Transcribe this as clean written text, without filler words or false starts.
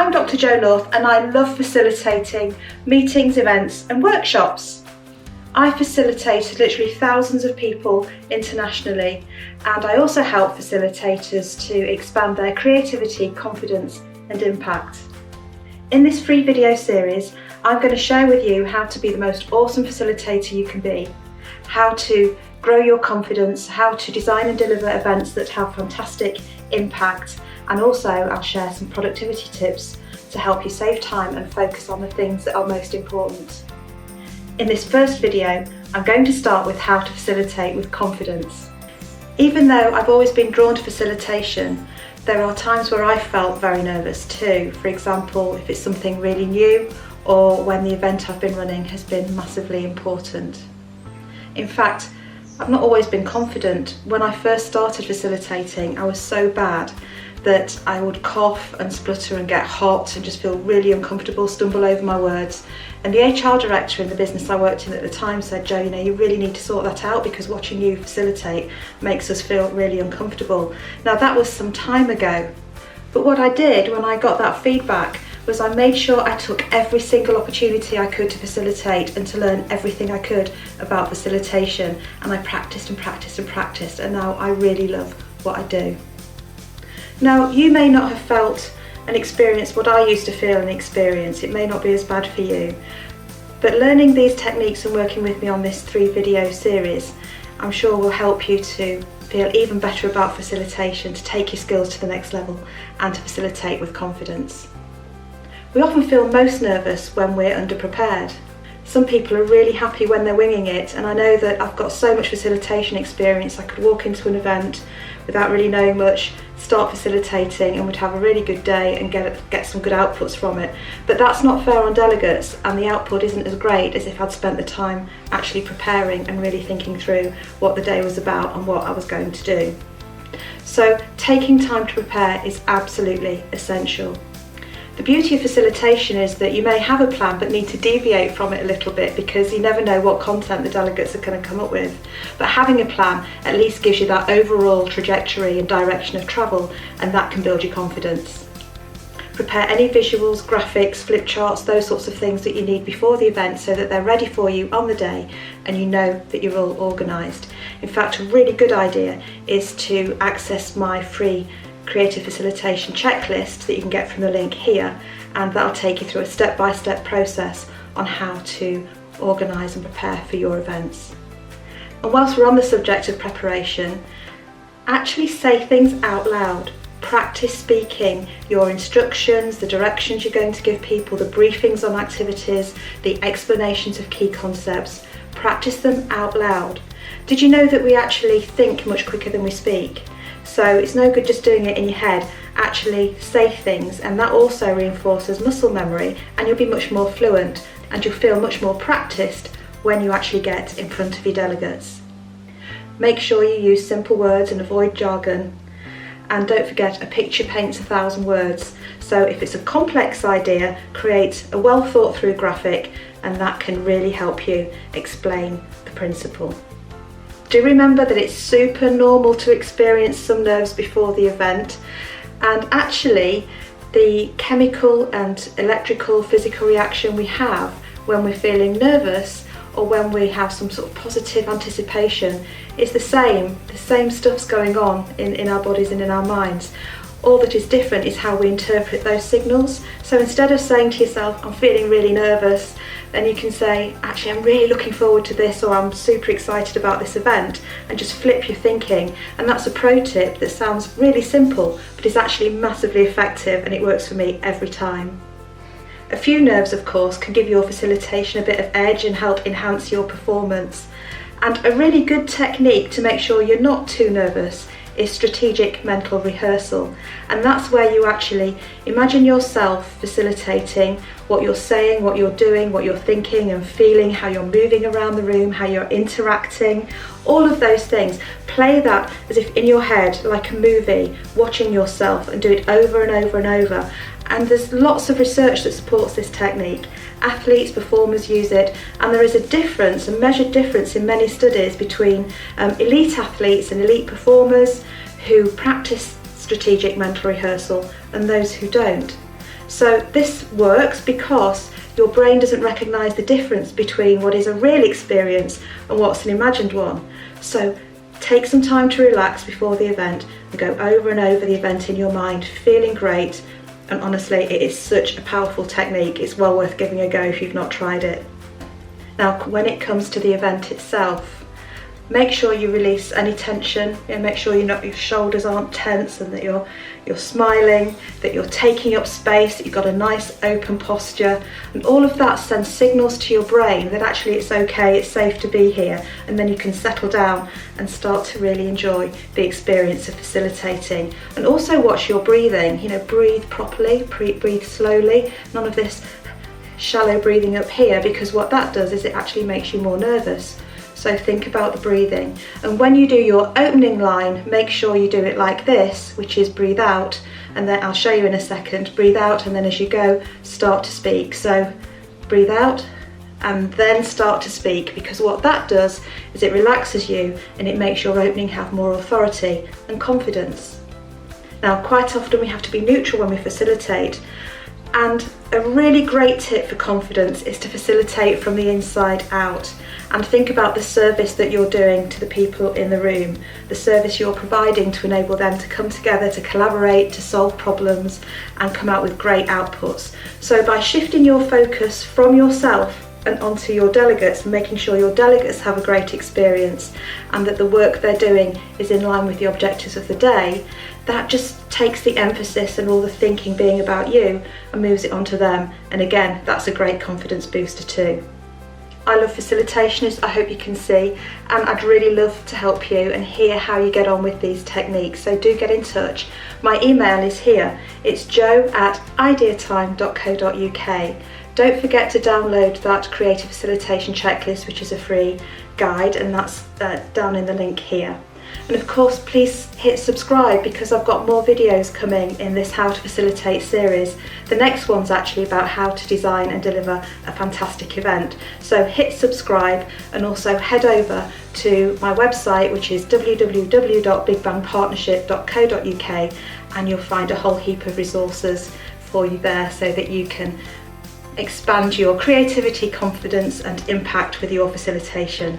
I'm Dr. Jo North and I love facilitating meetings, events and workshops. I facilitate literally thousands of people internationally, and I also help facilitators to expand their creativity, confidence and impact. In this free video series, I'm going to share with you how to be the most awesome facilitator you can be, how to grow your confidence, how to design and deliver events that have fantastic impact, and also I'll share some productivity tips to help you save time and focus on the things that are most important. In this first video, I'm going to start with how to facilitate with confidence. Even though I've always been drawn to facilitation, there are times where I felt very nervous too. For example, if it's something really new or when the event I've been running has been massively important. In fact, I've not always been confident. When I first started facilitating, I was so bad that I would cough and splutter and get hot and just feel really uncomfortable, stumble over my words. And the HR director in the business I worked in at the time said, Jo, you really need to sort that out because watching you facilitate makes us feel really uncomfortable. Now that was some time ago, but what I did when I got that feedback was I made sure I took every single opportunity I could to facilitate and to learn everything I could about facilitation, and I practiced and practiced and practiced, and now I really love what I do. Now, you may not have felt and experienced what I used to feel and experience. It may not be as bad for you, but learning these techniques and working with me on this 3 video series, I'm sure will help you to feel even better about facilitation, to take your skills to the next level and to facilitate with confidence. We often feel most nervous when we're underprepared. Some people are really happy when they're winging it, and I know that I've got so much facilitation experience. I could walk into an event without really knowing much, start facilitating and would have a really good day and get some good outputs from it. But that's not fair on delegates, and the output isn't as great as if I'd spent the time actually preparing and really thinking through what the day was about and what I was going to do. So taking time to prepare is absolutely essential. The beauty of facilitation is that you may have a plan but need to deviate from it a little bit because you never know what content the delegates are going to come up with. But having a plan at least gives you that overall trajectory and direction of travel, and that can build your confidence. Prepare any visuals, graphics, flip charts, those sorts of things that you need before the event so that they're ready for you on the day and you know that you're all organised. In fact, a really good idea is to access my free creative facilitation checklist that you can get from the link here, and that'll take you through a step-by-step process on how to organise and prepare for your events. And whilst we're on the subject of preparation, actually say things out loud. Practice speaking your instructions, the directions you're going to give people, the briefings on activities, the explanations of key concepts. Practice them out loud. Did you know that we actually think much quicker than we speak? So it's no good just doing it in your head. Actually say things, and that also reinforces muscle memory, and you'll be much more fluent and you'll feel much more practiced when you actually get in front of your delegates. Make sure you use simple words and avoid jargon, and don't forget, a picture paints 1,000 words. So if it's a complex idea, create a well thought through graphic, and that can really help you explain the principle. Do remember that it's super normal to experience some nerves before the event, and actually the chemical and electrical physical reaction we have when we're feeling nervous or when we have some sort of positive anticipation is the same. The same stuff's going on in our bodies and in our minds. All that is different is how we interpret those signals. So instead of saying to yourself, I'm feeling really nervous, then you can say, actually, I'm really looking forward to this, or I'm super excited about this event, and just flip your thinking. And that's a pro tip that sounds really simple, but is actually massively effective, and it works for me every time. A few nerves, of course, can give your facilitation a bit of edge and help enhance your performance. And a really good technique to make sure you're not too nervous is strategic mental rehearsal, and that's where you actually imagine yourself facilitating what you're saying, what you're doing, what you're thinking and feeling, how you're moving around the room, how you're interacting, all of those things. Play that as if in your head, like a movie, watching yourself, and do it over and over and over. And there's lots of research that supports this technique. Athletes, performers use it, and there is a difference, a measured difference in many studies between elite athletes and elite performers who practice strategic mental rehearsal and those who don't. So this works because your brain doesn't recognise the difference between what is a real experience and what's an imagined one. So take some time to relax before the event and go over and over the event in your mind, feeling great. And honestly, it is such a powerful technique. It's well worth giving a go if you've not tried it. Now, when it comes to the event itself, make sure you release any tension, and make sure your shoulders aren't tense and that you're smiling, that you're taking up space, that you've got a nice open posture, and all of that sends signals to your brain that actually it's okay, it's safe to be here, and then you can settle down and start to really enjoy the experience of facilitating. And also watch your breathing, breathe properly, breathe slowly, none of this shallow breathing up here, because what that does is it actually makes you more nervous. So think about the breathing. And when you do your opening line, make sure you do it like this, which is breathe out, and then I'll show you in a second. Breathe out, and then as you go, start to speak. So breathe out and then start to speak, because what that does is it relaxes you and it makes your opening have more authority and confidence. Now, quite often we have to be neutral when we facilitate. And a really great tip for confidence is to facilitate from the inside out, and think about the service that you're doing to the people in the room, the service you're providing to enable them to come together, to collaborate, to solve problems and come out with great outputs. So by shifting your focus from yourself and onto your delegates, and making sure your delegates have a great experience and that the work they're doing is in line with the objectives of the day, that just takes the emphasis and all the thinking being about you and moves it onto them. And again, that's a great confidence booster too. I love facilitation, as I hope you can see, and I'd really love to help you and hear how you get on with these techniques. So do get in touch. My email is here. It's joe@ideatime.co.uk. Don't forget to download that creative facilitation checklist, which is a free guide, and that's down in the link here. And of course, please hit subscribe, because I've got more videos coming in this How to Facilitate series. The next one's actually about how to design and deliver a fantastic event. So hit subscribe, and also head over to my website, which is www.bigbangpartnership.co.uk, and you'll find a whole heap of resources for you there so that you can expand your creativity, confidence and impact with your facilitation.